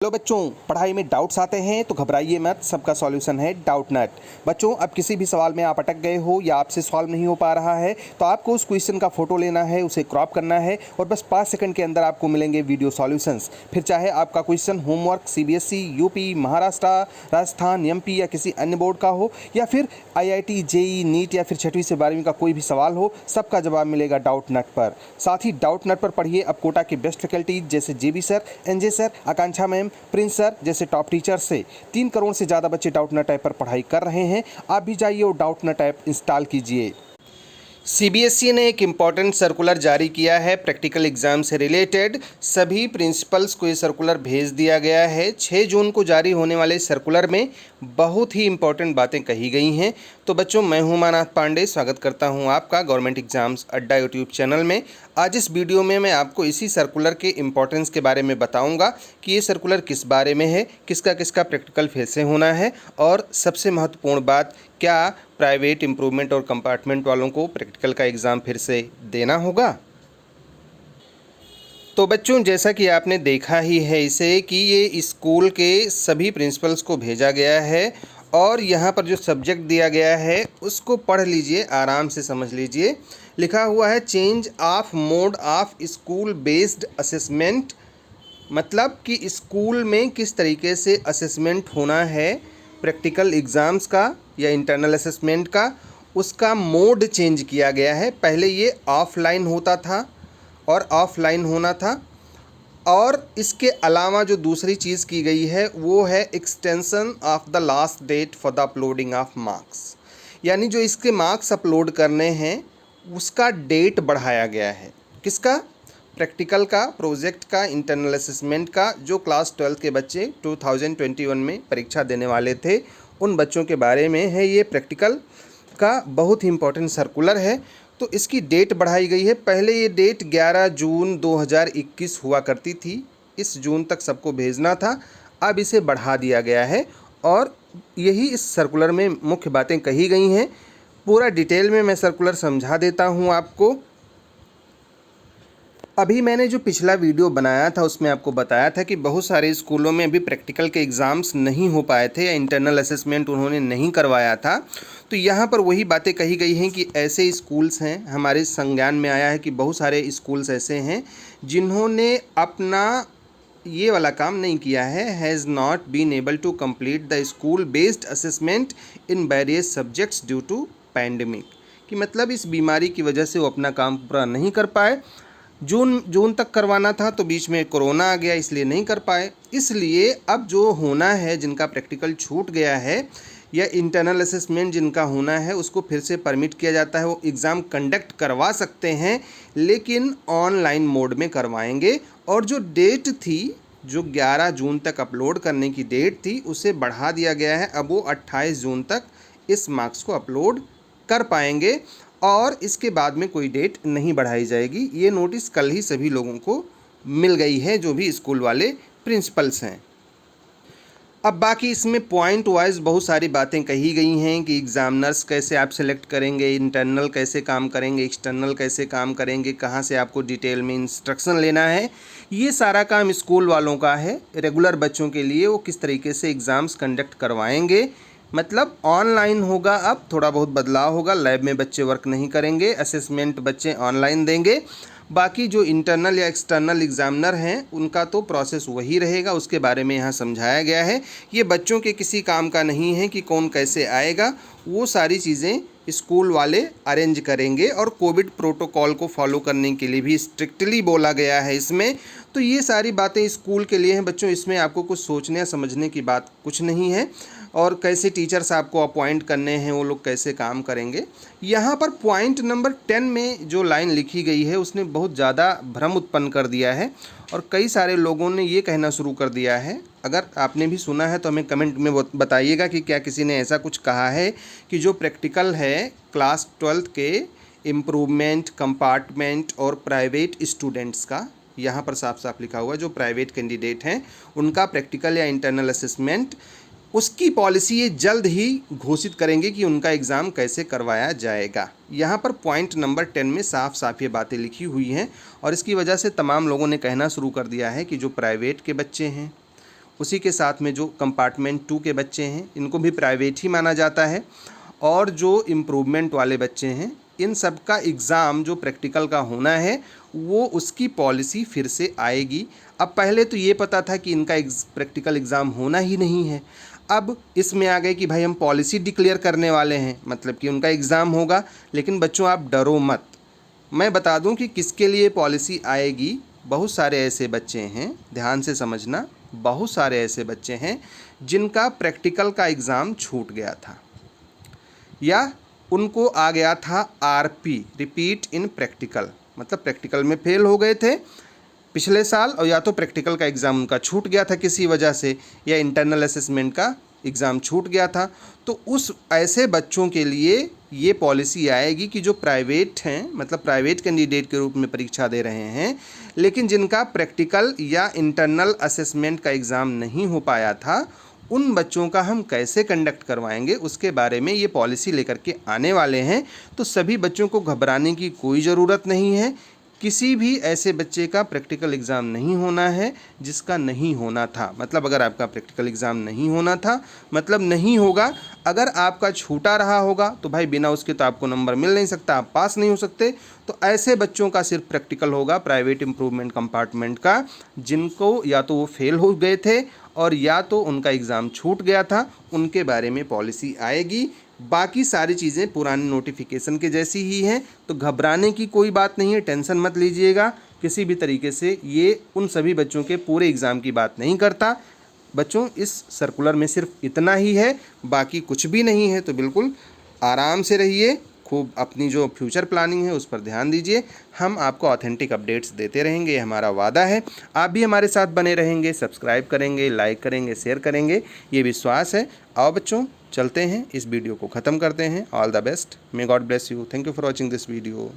Hello बच्चों, पढ़ाई में डाउट्स आते हैं तो घबराइए मत। सबका सॉल्यूशन है डाउटनट। बच्चों, अब किसी भी सवाल में आप अटक गए हो या आपसे सॉल्व नहीं हो पा रहा है तो आपको उस क्वेश्चन का फोटो लेना है, उसे क्रॉप करना है और बस 5 सेकंड के अंदर आपको मिलेंगे वीडियो सॉल्यूशंस। फिर चाहे आपका question homework CBSE, UP, Maharashtra, Rajasthan, MP या किसी अन्य बोर्ड का हो या फिर आईआईटी, जेई, नीट या फिर 6वीं से 12वीं का कोई भी सवाल हो, सबका जवाब मिलेगा डाउटनट पर। साथ ही डाउटनट पर पढ़िए अब कोटा के बेस्ट फैकल्टीज जैसे जेबी सर, एनजे सर, आकांक्षा मैम, प्रिंस सर जैसे टॉप टीचर से 3 करोड़ से ज़्यादा बच्चे डाउटनट ऐप पर पढ़ाई कर रहे हैं। आप भी जाइए और डाउटनट ऐप इंस्टॉल कीजिए। सीबीएसई ने एक इम्पॉर्टेंट सर्कुलर जारी किया है प्रैक्टिकल एग्ज़ाम से रिलेटेड। सभी प्रिंसिपल्स को ये सर्कुलर भेज दिया गया है। 6 जून को जारी होने वाले सर्कुलर में बहुत ही इम्पॉर्टेंट बातें कही गई हैं। तो बच्चों, मैं हूं उमानाथ पांडे, स्वागत करता हूं आपका गवर्नमेंट एग्जाम्स अड्डा यूट्यूब चैनल में। आज इस वीडियो में मैं आपको इसी सर्कुलर के इम्पोर्टेंस के बारे में बताऊंगा कि ये सर्कुलर किस बारे में है, किसका किसका प्रैक्टिकल फिर से होना है और सबसे महत्वपूर्ण बात, क्या प्राइवेट इम्प्रूवमेंट और कंपार्टमेंट वालों को प्रैक्टिकल का एग्ज़ाम फिर से देना होगा। तो बच्चों, जैसा कि आपने देखा ही है इसे कि ये स्कूल के सभी प्रिंसिपल्स को भेजा गया है और यहाँ पर जो सब्जेक्ट दिया गया है उसको पढ़ लीजिए, आराम से समझ लीजिए। लिखा हुआ है change of mode of school based assessment, मतलब कि स्कूल में किस तरीके से असेसमेंट होना है प्रैक्टिकल एग्ज़ाम्स का या इंटरनल असेसमेंट का, उसका मोड चेंज किया गया है। पहले ये ऑफलाइन होता था और ऑफलाइन होना था, और इसके अलावा जो दूसरी चीज़ की गई है वो है extension of the last date for the uploading of marks, यानी जो इसके मार्क्स अपलोड करने हैं उसका डेट बढ़ाया गया है। किसका? प्रैक्टिकल का, प्रोजेक्ट का, इंटरनल असेसमेंट का। जो क्लास 12 के बच्चे 2021 में परीक्षा देने वाले थे उन बच्चों के बारे में है ये प्रैक्टिकल का बहुत ही इम्पोर्टेंट सर्कुलर है। तो इसकी डेट बढ़ाई गई है। पहले ये डेट 11 जून 2021 हुआ करती थी, इस जून तक सबको भेजना था, अब इसे बढ़ा दिया गया है और यही इस सर्कुलर में मुख्य बातें कही गई हैं। पूरा डिटेल में मैं सर्कुलर समझा देता हूं आपको। अभी मैंने जो पिछला वीडियो बनाया था उसमें आपको बताया था कि बहुत सारे स्कूलों में अभी प्रैक्टिकल के एग्ज़ाम्स नहीं हो पाए थे या इंटरनल असेसमेंट उन्होंने नहीं करवाया था। तो यहाँ पर वही बातें कही गई हैं कि ऐसे स्कूल्स हैं, हमारे संज्ञान में आया है कि बहुत सारे स्कूल्स ऐसे हैं जिन्होंने अपना ये वाला काम नहीं किया है, has not been able to complete the school based assessment in various subjects due to pandemic, कि मतलब इस बीमारी की वजह से वो अपना काम पूरा नहीं कर पाए। जून तक करवाना था तो बीच में कोरोना आ गया, इसलिए नहीं कर पाए। इसलिए अब जो होना है, जिनका प्रैक्टिकल छूट गया है या इंटरनल असेसमेंट जिनका होना है, उसको फिर से परमिट किया जाता है। वो एग्ज़ाम कंडक्ट करवा सकते हैं लेकिन ऑनलाइन मोड में करवाएंगे। और जो डेट थी, जो 11 जून तक अपलोड करने की डेट थी, उसे बढ़ा दिया गया है। अब वो 28 जून तक इस मार्क्स को अपलोड कर पाएंगे और इसके बाद में कोई डेट नहीं बढ़ाई जाएगी। ये नोटिस कल ही सभी लोगों को मिल गई है, जो भी स्कूल वाले प्रिंसिपल्स हैं। अब बाकी इसमें पॉइंट वाइज बहुत सारी बातें कही गई हैं कि एग्ज़ामिनर्स कैसे आप सेलेक्ट करेंगे, इंटरनल कैसे काम करेंगे, एक्सटर्नल कैसे काम करेंगे, कहाँ से आपको डिटेल में इंस्ट्रक्शन लेना है। ये सारा काम स्कूल वालों का है। रेगुलर बच्चों के लिए वो किस तरीके से एग्ज़ाम्स कंडक्ट करवाएंगे, मतलब ऑनलाइन होगा। अब थोड़ा बहुत बदलाव होगा, लैब में बच्चे वर्क नहीं करेंगे, असेसमेंट बच्चे ऑनलाइन देंगे। बाकी जो इंटरनल या एक्सटर्नल एग्ज़ामिनर हैं उनका तो प्रोसेस वही रहेगा, उसके बारे में यहाँ समझाया गया है। ये बच्चों के किसी काम का नहीं है कि कौन कैसे आएगा, वो सारी चीज़ें स्कूल वाले अरेंज करेंगे। और कोविड प्रोटोकॉल को फॉलो करने के लिए भी स्ट्रिक्टली बोला गया है इसमें। तो ये सारी बातें स्कूल के लिए हैं बच्चों, इसमें आपको कुछ सोचने या समझने की बात कुछ नहीं है। और कैसे टीचर्स आपको अपॉइंट करने हैं, वो लोग कैसे काम करेंगे। यहाँ पर पॉइंट नंबर 10 में जो लाइन लिखी गई है उसने बहुत ज़्यादा भ्रम उत्पन्न कर दिया है और कई सारे लोगों ने ये कहना शुरू कर दिया है। अगर आपने भी सुना है तो हमें कमेंट में बताइएगा कि क्या किसी ने ऐसा कुछ कहा है कि जो प्रैक्टिकल है क्लास 12 के इम्प्रूवमेंट, कंपार्टमेंट और प्राइवेट स्टूडेंट्स का, यहाँ पर साफ साफ लिखा हुआ है जो प्राइवेट कैंडिडेट हैं उनका प्रैक्टिकल या इंटरनल असेसमेंट, उसकी पॉलिसी ये जल्द ही घोषित करेंगे कि उनका एग्ज़ाम कैसे करवाया जाएगा। यहाँ पर पॉइंट नंबर 10 में साफ साफ ये बातें लिखी हुई हैं और इसकी वजह से तमाम लोगों ने कहना शुरू कर दिया है कि जो प्राइवेट के बच्चे हैं उसी के साथ में जो कंपार्टमेंट 2 के बच्चे हैं इनको भी प्राइवेट ही माना जाता है, और जो इम्प्रूवमेंट वाले बच्चे हैं इन सब का एग्ज़ाम जो प्रैक्टिकल का होना है वो उसकी पॉलिसी फिर से आएगी। अब पहले तो ये पता था कि इनका प्रैक्टिकल एग्ज़ाम होना ही नहीं है, अब इसमें आ गए कि भाई हम पॉलिसी डिक्लेयर करने वाले हैं, मतलब कि उनका एग्ज़ाम होगा। लेकिन बच्चों आप डरो मत, मैं बता दूं कि किसके लिए पॉलिसी आएगी। बहुत सारे ऐसे बच्चे हैं, ध्यान से समझना, बहुत सारे ऐसे बच्चे हैं जिनका प्रैक्टिकल का एग्ज़ाम छूट गया था या उनको आ गया था आरपी, रिपीट इन प्रैक्टिकल, मतलब प्रैक्टिकल में फेल हो गए थे पिछले साल, और या तो प्रैक्टिकल का एग्ज़ाम उनका छूट गया था किसी वजह से, या इंटरनल असेसमेंट का एग्ज़ाम छूट गया था। तो उस ऐसे बच्चों के लिए ये पॉलिसी आएगी कि जो प्राइवेट हैं, मतलब प्राइवेट कैंडिडेट के रूप में परीक्षा दे रहे हैं, लेकिन जिनका प्रैक्टिकल या इंटरनल असेसमेंट का एग्ज़ाम नहीं हो पाया था, उन बच्चों का हम कैसे कंडक्ट करवाएंगे उसके बारे में ये पॉलिसी लेकर के आने वाले हैं। तो सभी बच्चों को घबराने की कोई ज़रूरत नहीं है। किसी भी ऐसे बच्चे का प्रैक्टिकल एग्ज़ाम नहीं होना है जिसका नहीं होना था, मतलब अगर आपका प्रैक्टिकल एग्ज़ाम नहीं होना था मतलब नहीं होगा। अगर आपका छूटा रहा होगा तो भाई बिना उसके तो आपको नंबर मिल नहीं सकता, आप पास नहीं हो सकते। तो ऐसे बच्चों का सिर्फ प्रैक्टिकल होगा प्राइवेट इम्प्रूवमेंट कंपार्टमेंट का, जिनको या तो वो फेल हो गए थे और या तो उनका एग्ज़ाम छूट गया था, उनके बारे में पॉलिसी आएगी। बाकी सारी चीज़ें पुराने नोटिफिकेशन के जैसी ही हैं, तो घबराने की कोई बात नहीं है, टेंशन मत लीजिएगा किसी भी तरीके से। ये उन सभी बच्चों के पूरे एग्ज़ाम की बात नहीं करता बच्चों, इस सर्कुलर में सिर्फ इतना ही है, बाकी कुछ भी नहीं है। तो बिल्कुल आराम से रहिए, खूब अपनी जो फ्यूचर प्लानिंग है उस पर ध्यान दीजिए। हम आपको ऑथेंटिक अपडेट्स देते रहेंगे, ये हमारा वादा है। आप भी हमारे साथ बने रहेंगे, सब्सक्राइब करेंगे, लाइक करेंगे, शेयर करेंगे, ये विश्वास है। आओ बच्चों चलते हैं, इस वीडियो को ख़त्म करते हैं। All the best, may God bless you, thank you for watching this video.